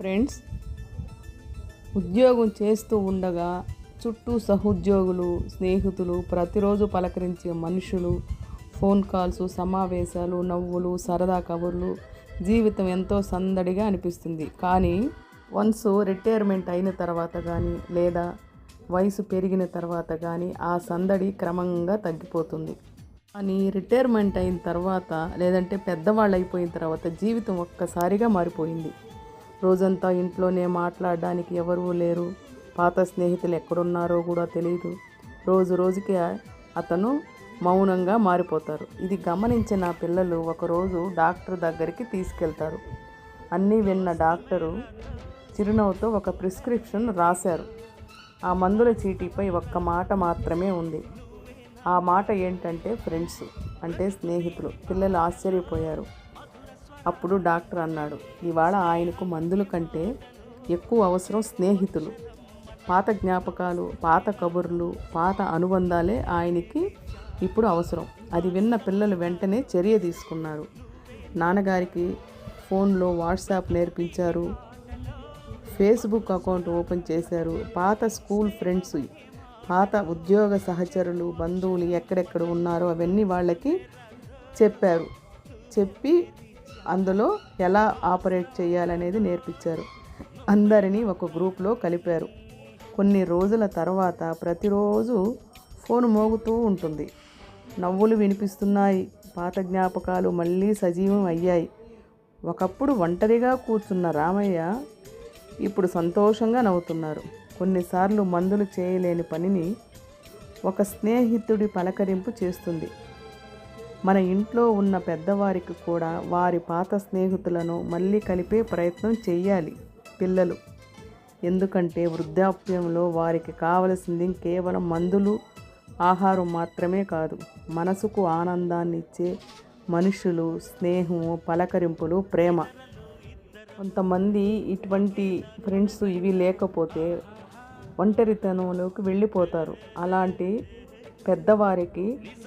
Friends, ఉద్యోగం చేస్తూ ఉండగా చుట్టూ సహోద్యోగులు, స్నేహితులు, ప్రతిరోజు పలకరించే మనుషులు, ఫోన్ కాల్స్, సమావేశాలు, నవ్వులు, సరదా కబుర్లు, జీవితం ఎంతో సందడిగా అనిపిస్తుంది. కానీ వన్స్ రిటైర్మెంట్ అయిన తర్వాత కానీ లేదా వయసు పెరిగిన తర్వాత కానీ ఆ సందడి క్రమంగా తగ్గిపోతుంది. కానీ రిటైర్మెంట్ అయిన తర్వాత లేదంటే పెద్దవాళ్ళు అయిపోయిన తర్వాత జీవితం ఒక్కసారిగా మారిపోయింది. రోజంతా ఇంట్లోనే మాట్లాడడానికి ఎవరూ లేరు. పాత స్నేహితులు ఎక్కడున్నారో కూడా తెలియదు. రోజు రోజుకి అతను మౌనంగా మారిపోతారు. ఇది గమనించిన పిల్లలు ఒకరోజు డాక్టర్ దగ్గరికి తీసుకెళ్తారు. అన్నీ విన్న డాక్టరు చిరునవ్వుతో ఒక ప్రిస్క్రిప్షన్ రాశారు. ఆ మందుల చీటీపై ఒక్క మాట మాత్రమే ఉంది. ఆ మాట ఏంటంటే ఫ్రెండ్స్, అంటే స్నేహితులు. పిల్లలు ఆశ్చర్యపోయారు. అప్పుడు డాక్టర్ అన్నాడు, ఇవాళ ఆయనకు మందుల కంటే ఎక్కువ అవసరం స్నేహితులు. పాత జ్ఞాపకాలు, పాత కబుర్లు, పాత అనుబంధాలే ఆయనకి ఇప్పుడు అవసరం. అది విన్న పిల్లలు వెంటనే చర్య తీసుకున్నారు. నాన్నగారికి ఫోన్లో వాట్సాప్ నేర్పించారు, ఫేస్బుక్ అకౌంట్ ఓపెన్ చేశారు. పాత స్కూల్ ఫ్రెండ్స్, పాత ఉద్యోగ సహచరులు, బంధువులు ఎక్కడెక్కడ ఉన్నారో అవన్నీ వాళ్ళకి చెప్పారు. చెప్పి అందులో ఎలా ఆపరేట్ చేయాలనేది నేర్పించారు. అందరినీ ఒక గ్రూప్లో కలిపారు. కొన్ని రోజుల తర్వాత ప్రతిరోజు ఫోన్ మోగుతూ ఉంటుంది. నవ్వులు వినిపిస్తున్నాయి. పాత జ్ఞాపకాలు మళ్ళీ సజీవం అయ్యాయి. ఒకప్పుడు ఒంటరిగా కూర్చున్న రామయ్య ఇప్పుడు సంతోషంగా నవ్వుతున్నారు. కొన్నిసార్లు మందులు చేయలేని పనిని ఒక స్నేహితుడి పలకరింపు చేస్తుంది. మన ఇంట్లో ఉన్న పెద్దవారికి కూడా వారి పాత స్నేహితులను మళ్ళీ కలిపే ప్రయత్నం చేయాలి పిల్లలు. ఎందుకంటే వృద్ధాప్యంలో వారికి కావలసింది కేవలం మందులు, ఆహారం మాత్రమే కాదు, మనసుకు ఆనందాన్ని ఇచ్చే మనుషులు, స్నేహము, పలకరింపులు, ప్రేమ. కొంతమంది ఇటువంటి ఫ్రెండ్స్ ఇవి లేకపోతే ఒంటరితనంలోకి వెళ్ళిపోతారు. అలాంటి పెద్దవారికి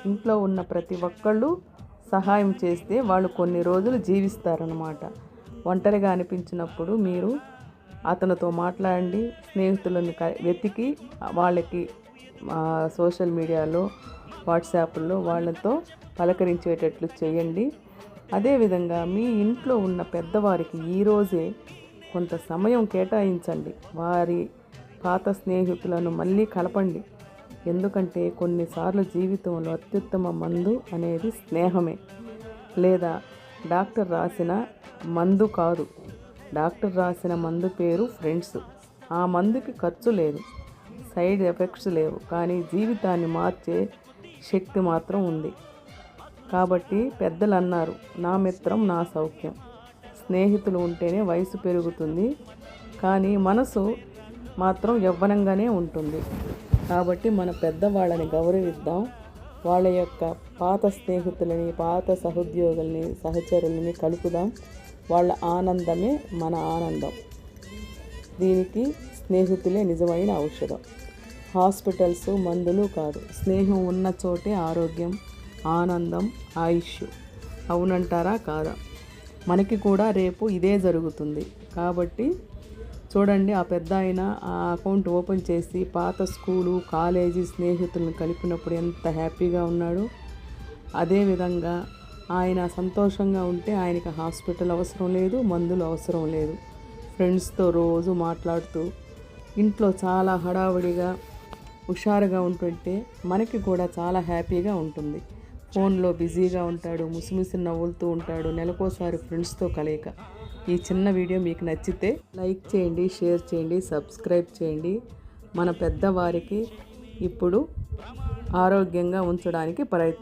ఇంట్లో ఉన్న ప్రతి ఒక్కళ్ళు సహాయం చేస్తే వాళ్ళు కొన్ని రోజులు జీవిస్తారన్నమాట. ఒంటరిగా అనిపించినప్పుడు మీరు అతనితో మాట్లాడండి. స్నేహితులను వెతికి వాళ్ళకి సోషల్ మీడియాలో, వాట్సాప్లో వాళ్ళతో పలకరించేటట్లు చేయండి. అదేవిధంగా మీ ఇంట్లో ఉన్న పెద్దవారికి ఈరోజే కొంత సమయం కేటాయించండి. వారి పాత స్నేహితులను మళ్ళీ కలపండి. ఎందుకంటే కొన్నిసార్లు జీవితంలో అత్యుత్తమ మందు అనేది స్నేహమే. లేదా డాక్టర్ రాసిన మందు కాదు, డాక్టర్ రాసిన మందు పేరు ఫ్రెండ్స్. ఆ మందుకి ఖర్చు లేదు, సైడ్ ఎఫెక్ట్స్ లేవు, కానీ జీవితాన్ని మార్చే శక్తి మాత్రం ఉంది. కాబట్టి పెద్దలు అన్నారు, నా మిత్రం నా సౌఖ్యం. స్నేహితులు ఉంటేనే వయసు పెరుగుతుంది, కానీ మనసు మాత్రం యవ్వనంగానే ఉంటుంది. కాబట్టి మన పెద్దవాళ్ళని గౌరవిద్దాం. వాళ్ళ యొక్క పాత స్నేహితులని, పాత సహోద్యోగుల్ని, సహచరులని కలుపుదాం. వాళ్ళ ఆనందమే మన ఆనందం. దీనికి స్నేహితులే నిజమైన ఔషధం. హాస్పిటల్స్, మందులు కాదు. స్నేహం ఉన్న చోటే ఆరోగ్యం, ఆనందం, ఆయుష్. అవునంటారా కాదా? మనకి కూడా రేపు ఇదే జరుగుతుంది. కాబట్టి చూడండి, ఆ పెద్ద ఆయన ఆ అకౌంట్ ఓపెన్ చేసి పాత స్కూలు, కాలేజీ స్నేహితులను కలిపినప్పుడు ఎంత హ్యాపీగా ఉన్నాడో, అదేవిధంగా ఆయన సంతోషంగా ఉంటే ఆయనకి హాస్పిటల్ అవసరం లేదు, మందులు అవసరం లేదు. ఫ్రెండ్స్తో రోజు మాట్లాడుతూ ఇంట్లో చాలా హడావుడిగా హుషారుగా ఉంటుంటే మనకి కూడా చాలా హ్యాపీగా ఉంటుంది. ఫోన్లో బిజీగా ఉంటాడు, ముసిముసి నవ్వులుతూ ఉంటాడు. నెలకోసారి ఫ్రెండ్స్తో కలయిక. ఈ చిన్న వీడియో మీకు నచ్చితే లైక్ చేయండి, షేర్ చేయండి, సబ్స్క్రైబ్ చేయండి. మన పెద్దవారికి ఇప్పుడు ఆరోగ్యంగా ఉంచడానికి ప్రయత్నం